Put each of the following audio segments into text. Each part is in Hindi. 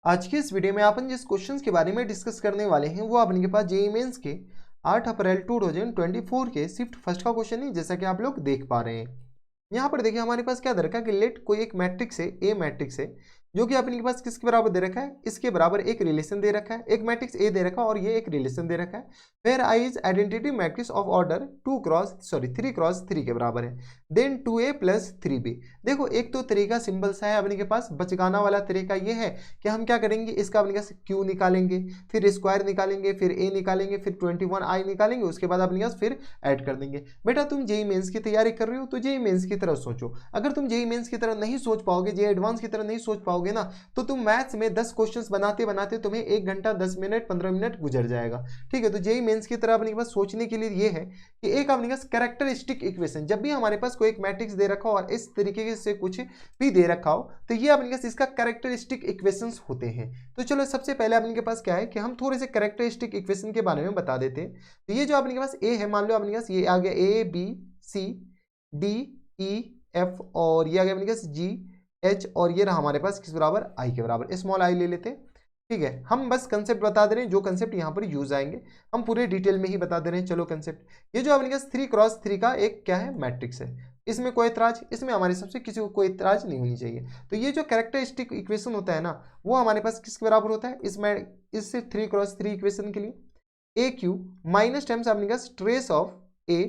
आज के इस वीडियो में अपन जिस क्वेश्चंस के बारे में डिस्कस करने वाले हैं वो अपने के पास जेईई मेंस के 8 अप्रैल 2024 के शिफ्ट फर्स्ट का क्वेश्चन है, जैसा कि आप लोग देख पा रहे हैं। यहाँ पर देखिए हमारे पास क्या दे रखा है कि लेट कोई एक मैट्रिक्स है, ए मैट्रिक्स है, जो कि अपने के पास किसके बराबर दे रखा है, इसके बराबर एक रिलेशन दे रखा है। एक मैट्रिक्स ए दे रखा है और ये एक रिलेशन दे रखा है। Where I is identity matrix of order 3x3 के बराबर है। Then 2a + 3b। देखो एक तो तरीका सिंपल सा है अपने के पास, बचकाना वाला तरीका ये है कि हम क्या करेंगे, इसका अपने पास क्यू निकालेंगे, फिर स्क्वायर निकालेंगे, फिर ए निकालेंगे, फिर 21i निकालेंगे, उसके बाद अपने पास फिर ऐड कर देंगे। बेटा तुम जेईई मेंस की तैयारी कर रहे हो तो जेईई मेंस की तरह सोचो। अगर तुम जेईई मेंस की तरह नहीं सोच पाओगे, जेईई एडवांस की तरह नहीं सोच पाओगे ना, तो तुम मैथ्स में 10 क्वेश्चंस बनाते बनाते तुम्हें 1 घंटा 10 मिनट 15 मिनट गुजर जाएगा। ठीक है, तो जेईई मेंस की तरह अपने पास सोचने के लिए ये है कि एक अपने पास कैरेक्टरिस्टिक इक्वेशन, जब भी हमारे पास कोई एक मैट्रिक्स दे रखा हो और इस तरीके से कुछ भी दे रखा हो तो ये अपने पास इसका कैरेक्टरिस्टिक इक्वेशंस होते हैं। तो चलो सबसे पहले अपने के पास क्या है कि हम थोड़े से कैरेक्टरिस्टिक इक्वेशन के बारे में बता देते हैं। तो ये जो अपने के पास ए है, मान लो अपने पास ये आ गया A B C D E F और ये आ गया अपने पास जी एच और ये रहा हमारे पास किस बराबर, आई के बराबर। स्मॉल आई ले लेते हैं। ठीक है, हम बस कंसेप्ट बता दे रहे हैं, जो कंसेप्ट यहाँ पर यूज आएंगे हम पूरे डिटेल में ही बता दे रहे हैं। चलो कंसेप्ट, ये जो अपने पास 3x3 का एक क्या है, मैट्रिक्स है, इसमें कोई एतराज, इसमें हमारे सबसे किसी को कोई एतराज नहीं होनी चाहिए। तो ये जो कैरेक्टरिस्टिक इक्वेशन होता है ना, वो हमारे पास किसके बराबर होता है, इसमें इस 3x3 इक्वेशन के लिए ए क्यू माइनस टाइम्स अपने पास ट्रेस ऑफ ए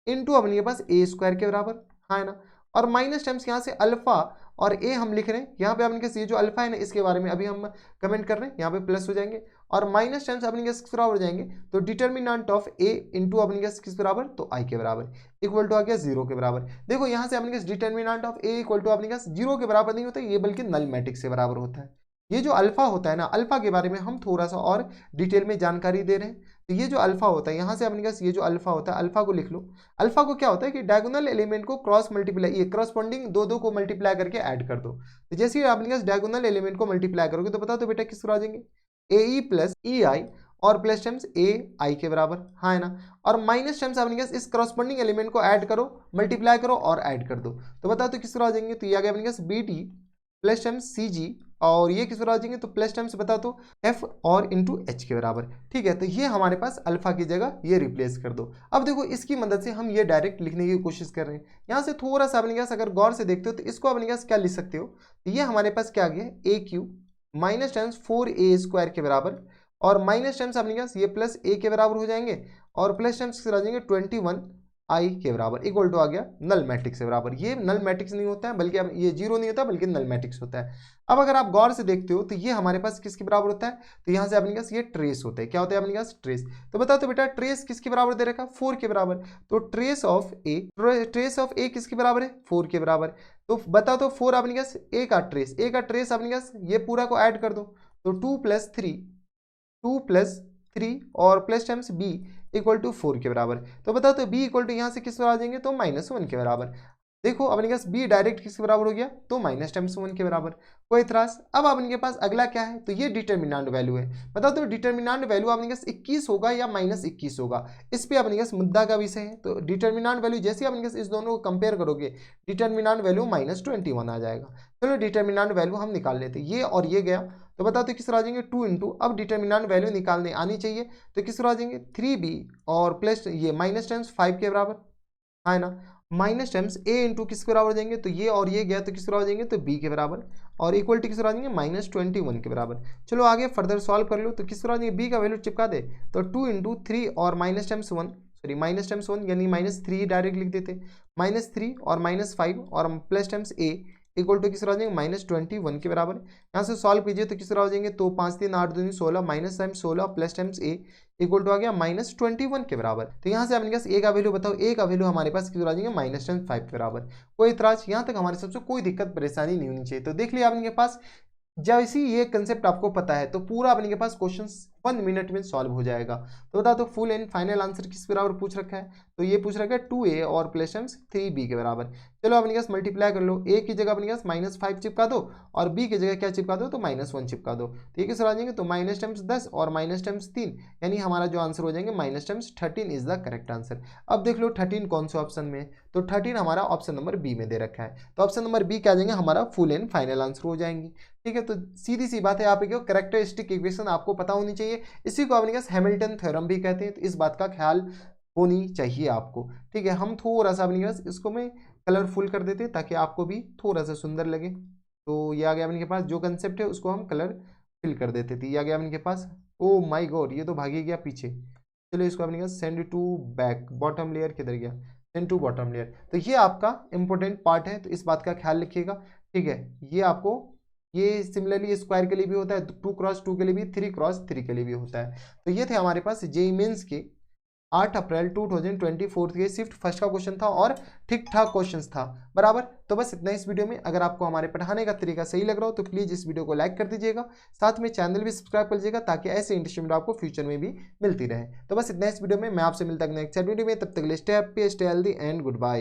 इंटू अपने के पास ए स्क्वायर के बराबर, हाँ है ना, और माइनस टाइम्स यहाँ से अल्फा और ए हम लिख रहे हैं, यहाँ पे अपने के ये जो अल्फा है ना, इसके बारे में अभी हम कमेंट कर रहे हैं, यहाँ पे प्लस हो जाएंगे और माइनस टाइम्स अपने के किस बराबर हो जाएंगे, तो डिटर्मिनेंट ऑफ ए इंटू अपने के किस बराबर, तो आई के बराबर, इक्वल टू आ गया 0 के बराबर। देखो यहाँ से अपने के determinant of A equal to अपने के 0 के बराबर नहीं होता ये, बल्कि नल मैट्रिक्स के बराबर होता है। ये जो अल्फा होता है ना, अल्फा के बारे में हम थोड़ा सा और डिटेल में जानकारी दे रहे हैं। तो ये जो अल्फा होता है, यहाँ से अपने पास ये जो अल्फा होता है, अल्फा को लिख लो। अल्फा को क्या होता है कि डायगोनल एलिमेंट को क्रॉस मल्टीप्लाई, ये क्रॉसपोंडिंग दो को मल्टीप्लाई करके ऐड कर दो। तो जैसे ही अपने पास डायगोनल एलिमेंट को मल्टीप्लाई करोगे तो बता दो बेटा किस पर आ जाएंगे, ए ई प्लस ई आई और प्लस टाइम्स ए आई के बराबर, हाँ है ना, और माइनस टाइम्स अपने पास इस करस्पॉन्डिंग एलिमेंट को ऐड करो, मल्टीप्लाई करो और ऐड कर दो। तो बताओ तो किस पर आ जाएंगे, तो ये आ गया अपने पास B T plus times C G और ये किस पर आ जाएंगे, तो प्लस टाइम्स बता तो एफ और इंटू एच के बराबर। ठीक है, तो ये हमारे पास अल्फा की जगह ये रिप्लेस कर दो। अब देखो इसकी मदद से हम ये डायरेक्ट लिखने की कोशिश कर रहे हैं। यहाँ से थोड़ा सा अपने पास अगर गौर से देखते हो तो इसको अपने पास क्या लिख सकते हो, तो ये हमारे पास क्या आ गया, A Q minus times 4a square के बराबर और माइनस टाइम्स अपने पास ये प्लस ए के बराबर हो जाएंगे और प्लस टाइम्स आ जाएंगे 21 आई के बराबर, इक्वल टू आ गया नल मैट्रिक्स के बराबर। ये नल मैट्रिक्स नहीं होता है, बल्कि अब ये जीरो नहीं होता बल्कि नल मैट्रिक्स होता है। अब अगर आप गौर से देखते हो तो ये हमारे पास किसके बराबर होता है, तो यहाँ से अपने पास ये ट्रेस होता है। क्या होता है अपने पास, ट्रेस। तो बताओ तो बेटा ट्रेस किसके बराबर दे रखा, 4 के बराबर। तो ट्रेस ऑफ ए किसके बराबर है, 4 के बराबर। तो बताओ तो 4 अपने पास ए का ट्रेस अपने पास ये पूरा को ऐड कर दो, तो 2 + 3 और plus times B equal to 4 के बराबर। तो बताओ तो b इक्वल टू यहाँ से किस पर आ जाएंगे, तो -1 के बराबर। देखो अपने पास b डायरेक्ट किसके बराबर हो गया, तो माइनस टाइम्स 1 के बराबर। कोई इतराज। अब अपने के पास अगला क्या है, तो ये डिटर्मिनेंट वैल्यू है। बताओ तो डिटर्मिनेंट वैल्यू अपने पास 21 होगा या -21 होगा, इस पे अपने पास मुद्दा का विषय है। तो डिटर्मिनेंट वैल्यू जैसे अपने पास इस दोनों को कंपेयर करोगे, डिटर्मिनेंट वैल्यू -21 आ जाएगा। चलो डिटर्मिनेंट वैल्यू हम निकाल लेते हैं, ये और ये गया तो बताओ तो किस तरह आ जाएंगे, 2 इंटू, अब डिटर्मिनेंट वैल्यू निकालने आनी चाहिए तो किस तरह आ जाएंगे, 3b और प्लस ये माइनस टाइम्स 5 के बराबर, है ना, माइनस टाइम्स a इंटू किसके बराबर हो जाएंगे, तो ये और ये गया तो किस तरह हो जाएंगे, तो b के बराबर और इक्वल टू किस तरह आ जाएंगे, -21 के बराबर। चलो आगे फर्दर सॉल्व कर लो तो किस तरह आ जाएंगे, b का वैल्यू चिपका दे तो 2 इंटू 3 और माइनस टाइम्स 1 यानी -3 डायरेक्ट लिख देते, -3 और -5 और plus times a equal to किस तरह हो जाएंगे, -21 के बराबर। यहाँ से सॉल्व कीजिए तो किस तरह हो जाएंगे, तो 5 3 8 2 16 minus times 16 plus times a equal to आ गया -21 के बराबर। तो यहाँ से अपने पास a का वैल्यू बताओ, a का वैल्यू हमारे पास किस तरह आ जाएंगे, -5 के बराबर। कोई इतराज, यहाँ तक हमारे सबसे कोई दिक्कत परेशानी नहीं होनी चाहिए। तो देख लिया अपने के पास, जैसे ही ये कंसेप्ट आपको पता है तो पूरा अपने के पास क्वेश्चन 1 मिनट में सॉल्व हो जाएगा। तो बता दो फुल एंड फाइनल आंसर किस बराबर पूछ रखा है, तो ये पूछ रखा है 2a और प्लस 3b के बराबर। चलो अपने पास मल्टीप्लाई कर लो, a की जगह अपने पास -5 चिपका दो और b की जगह क्या चिपका दो, तो -1 चिपका दो। तो ये किस आ जाएंगे, तो माइनस टाइम्स 10 और माइनस टाइम्स 3, यानी हमारा जो आंसर हो जाएंगे minus times 13 is the correct answer. अब देख लो 13 कौन से ऑप्शन में है, तो 13 हमारा ऑप्शन नंबर बी में दे रखा है, तो ऑप्शन नंबर बी क्या आ जाएंगे, हमारा फुल एंड फाइनल आंसर हो जाएंगे। ठीक है, तो सीधी सी बात है, आप एक कैरेक्टरिस्टिक इक्वेशन आपको पता होनी चाहिए, इसी को अपने पास हैमिल्टन थ्योरम भी कहते हैं, तो इस बात का ख्याल होनी चाहिए आपको। ठीक है, हम थोड़ा सा अपने पास इसको में कलरफुल कर देते हैं ताकि आपको भी थोड़ा सा सुंदर लगे। तो ये आ गया अपने के पास, जो कंसेप्ट है उसको हम कलर फिल कर देते थे। ये आ गया अपने के पास, ओ माय गॉड ये तो भागी गया पीछे। चलो इसको अपने पास send to back, bottom layer किधर गया, सेंड टू बॉटम लेयर। तो ये आपका इंपॉर्टेंट पार्ट है, तो इस बात का ख्याल रखिएगा। ठीक है, ये आपको, ये सिमिलरली स्क्वायर के लिए भी होता है, 2x2 के लिए भी, 3x3 के लिए भी होता है। तो ये थे हमारे पास जेईई मेंस के 8 अप्रैल 2024 के शिफ्ट फर्स्ट का क्वेश्चन था और ठीक ठाक क्वेश्चंस था बराबर। तो बस इतना इस वीडियो में। अगर आपको हमारे पढ़ाने का तरीका सही लग रहा हो तो प्लीज़ इस वीडियो को लाइक कर दीजिएगा, साथ में चैनल भी सब्सक्राइब कर लीजिएगा ताकि ऐसे इंटरेस्टिंग वीडियो आपको फ्यूचर में भी मिलती रहे। तो बस इतना इस वीडियो में, मैं आपसे मिलता हूं नेक्स्ट वीडियो में, तब तक के लिए stay happy, stay healthy and good bye.